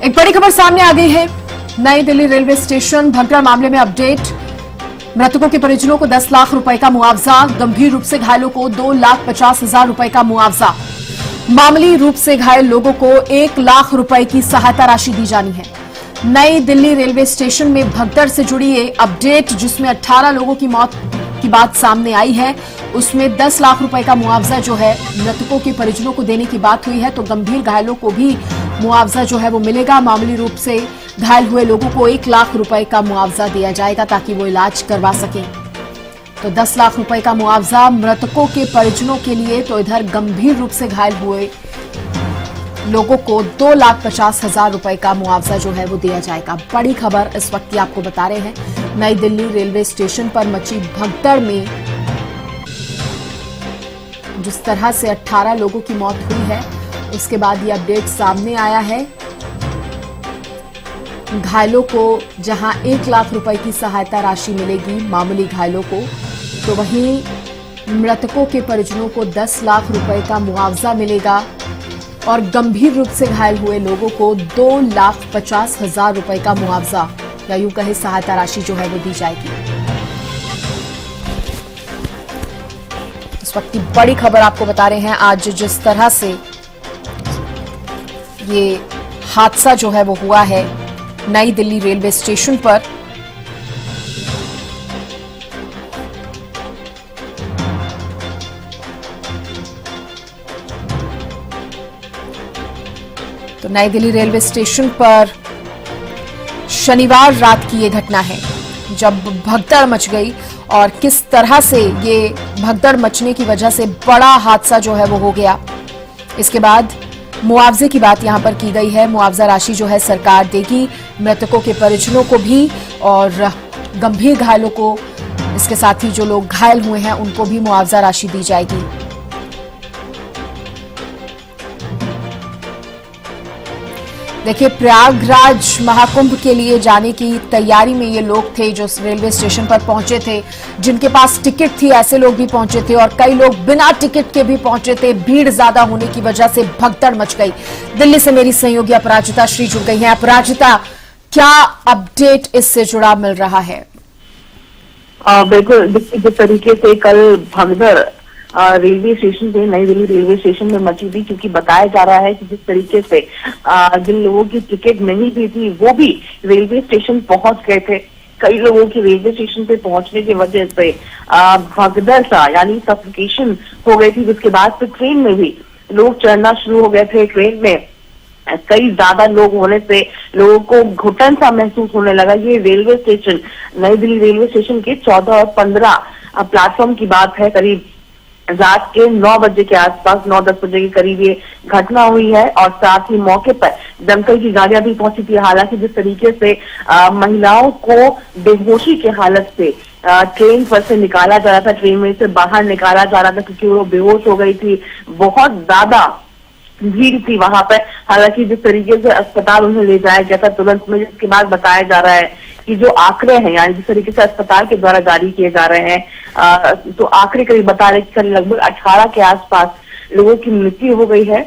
एक बड़ी खबर सामने आ गई है। नई दिल्ली रेलवे स्टेशन भगदड़ मामले में अपडेट। मृतकों के परिजनों को 10 लाख रुपए का मुआवजा, गंभीर रूप से घायलों को 2,50,000 रुपए का मुआवजा। मामूली रूप से घायल लोगों को 1 लाख रुपए की सहायता राशि दी जानी है। नई दिल्ली रेलवे स्टेशन में भगदड़ से जुड़ी ये अपडेट, जिसमें 18 लोगों की मौत की बात सामने आई है, उसमें 10 लाख रुपए का मुआवजा जो है मृतकों के परिजनों को देने की बात हुई है। तो गंभीर घायलों को भी मुआवजा जो है वो मिलेगा। मामूली रूप से घायल हुए लोगों को 1 लाख रुपए का मुआवजा दिया जाएगा ताकि वो इलाज करवा सकें। तो 10 लाख रुपए का मुआवजा मृतकों के परिजनों के लिए, तो इधर गंभीर रूप से घायल हुए लोगों को 2,50,000 रुपए का मुआवजा जो है वो दिया जाएगा। बड़ी खबर इस वक्त की आपको बता रहे हैं। नई दिल्ली रेलवे स्टेशन पर मची भगदड़ में जिस तरह से 18 लोगों की मौत हुई है, उसके बाद ये अपडेट सामने आया है। घायलों को जहां 1 लाख रुपए की सहायता राशि मिलेगी मामूली घायलों को, तो वहीं मृतकों के परिजनों को 10 लाख रुपए का मुआवजा मिलेगा और गंभीर रूप से घायल हुए लोगों को 2,50,000 रुपए का मुआवजा या यूं कहे सहायता राशि जो है वो दी जाएगी। इस वक्त की बड़ी खबर आपको बता रहे हैं। आज जिस तरह से ये हादसा जो है वो हुआ है नई दिल्ली रेलवे स्टेशन पर, तो नई दिल्ली रेलवे स्टेशन पर शनिवार रात की ये घटना है जब भगदड़ मच गई। और किस तरह से ये भगदड़ मचने की वजह से बड़ा हादसा जो है वो हो गया। इसके बाद मुआवजे की बात यहां पर की गई है। मुआवजा राशि जो है सरकार देगी मृतकों के परिजनों को भी और गंभीर घायलों को, इसके साथ ही जो लोग घायल हुए हैं उनको भी मुआवजा राशि दी जाएगी। देखिए, प्रयागराज महाकुंभ के लिए जाने की तैयारी में ये लोग थे जो रेलवे स्टेशन पर पहुंचे थे। जिनके पास टिकट थी ऐसे लोग भी पहुंचे थे और कई लोग बिना टिकट के भी पहुंचे थे। भीड़ ज्यादा होने की वजह से भगदड़ मच गई। दिल्ली से मेरी सहयोगी अपराजिता श्री जुड़ गई हैं। अपराजिता, क्या अपडेट इससे जुड़ा मिल रहा है? बिल्कुल, जिस तरीके से कल भगदड़ रेलवे स्टेशन पे, नई दिल्ली रेलवे स्टेशन में मची थी, क्योंकि बताया जा रहा है कि जिस तरीके से जिन लोगों की टिकट नहीं दी थी वो भी रेलवे स्टेशन पहुंच गए थे। कई लोगों की रेलवे स्टेशन पे पहुंचने की वजह से भगदड़ सा यानी सफोकेशन हो गई थी, जिसके बाद फिर ट्रेन में भी लोग चढ़ना शुरू हो गए थे। ट्रेन में कई ज्यादा लोग होने से लोगों को घुटन सा महसूस होने लगा। ये रेलवे स्टेशन, नई दिल्ली रेलवे स्टेशन के 14 और 15 प्लेटफॉर्म की बात है। करीब रात के 9 बजे के आसपास, 9-10 बजे के करीब ये घटना हुई है और साथ ही मौके पर दमकल की गाड़ियां भी पहुंची थी। हालांकि जिस तरीके से महिलाओं को बेहोशी की हालत से ट्रेन पर से निकाला जा रहा था, ट्रेन में से बाहर निकाला जा रहा था क्योंकि वो बेहोश हो गई थी, बहुत ज्यादा भीड़ थी वहां पर। हालांकि जिस तरीके से अस्पताल उन्हें ले जाया गया था तुरंत में, जिसके बाद बताया जा रहा है कि जो आंकड़े हैं यानी जिस तरीके से अस्पताल के द्वारा जारी किए जा रहे हैं, तो आंकड़े करीब बता रहे कि लगभग 18 के आसपास लोगों की मृत्यु हो गई है।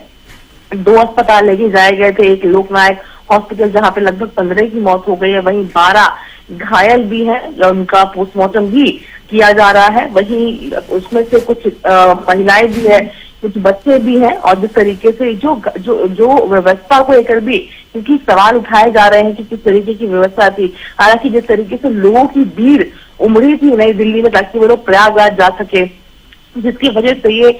2 अस्पताल लेके जाए गए थे, एक लोकनायक हॉस्पिटल जहां पे लगभग 15 की मौत हो गई है, वहीं 12 घायल भी हैं, उनका पोस्टमार्टम भी किया जा रहा है। वहीं उसमें से कुछ महिलाएं भी है, कुछ बच्चे भी हैं। और जिस तरीके से जो व्यवस्था को लेकर भी क्योंकि सवाल उठाए जा रहे हैं कि किस तरीके की व्यवस्था थी। हालांकि जिस तरीके से लोगों की भीड़ उमड़ी थी नई दिल्ली में ताकि वो लोग प्रयागराज जा सके, जिसकी वजह से ये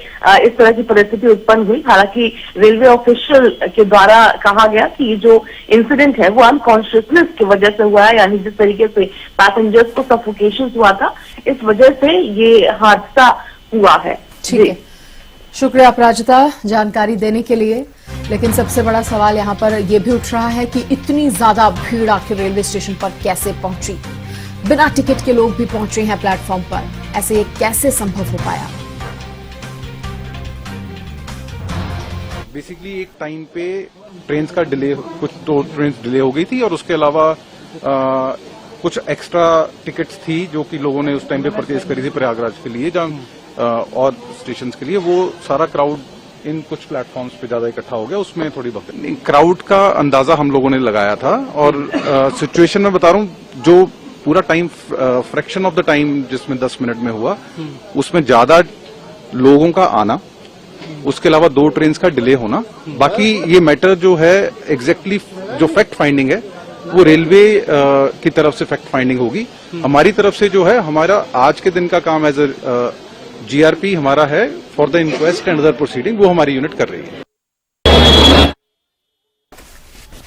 इस तरह की परिस्थिति उत्पन्न हुई। हालांकि रेलवे ऑफिशियल के द्वारा कहा गया कि ये जो इंसिडेंट है वो अनकॉन्शियसनेस की वजह से हुआ है, यानी जिस तरीके से पैसेंजर्स को सफोकेशन हुआ था, इस वजह से ये हादसा हुआ है। ठीक है, शुक्रिया अपराजिता जानकारी देने के लिए। लेकिन सबसे बड़ा सवाल यहाँ पर यह भी उठ रहा है कि इतनी ज्यादा भीड़ आखिर रेलवे स्टेशन पर कैसे पहुंची? बिना टिकट के लोग भी पहुंचे हैं प्लेटफॉर्म पर, ऐसे ये कैसे संभव हो पाया? बेसिकली एक टाइम पे ट्रेन का डिले, कुछ तो ट्रेन डिले हो गई थी और उसके अलावा कुछ एक्स्ट्रा टिकट्स थी जो कि लोगों ने उस टाइम पे परचेज करी थी प्रयागराज के लिए, जहाँ और स्टेशन के लिए। वो सारा क्राउड इन कुछ प्लेटफॉर्म्स पे ज्यादा इकट्ठा हो गया, उसमें थोड़ी बहुत नहीं, क्राउड का अंदाजा हम लोगों ने लगाया था। और सिचुएशन में बता रहा हूँ, जो पूरा time fraction of the time जिसमें 10 मिनट में हुआ, उसमें ज्यादा लोगों का आना, उसके अलावा 2 ट्रेन का डिले होना। बाकी ये मैटर जो है एग्जैक्टली जो फैक्ट फाइंडिंग है वो रेलवे की तरफ से फैक्ट फाइंडिंग होगी। हमारी तरफ से जो है, हमारा आज के दिन का काम एज ए जीआरपी हमारा है for the inquest and other proceeding, वो हमारी यूनिट कर रही है।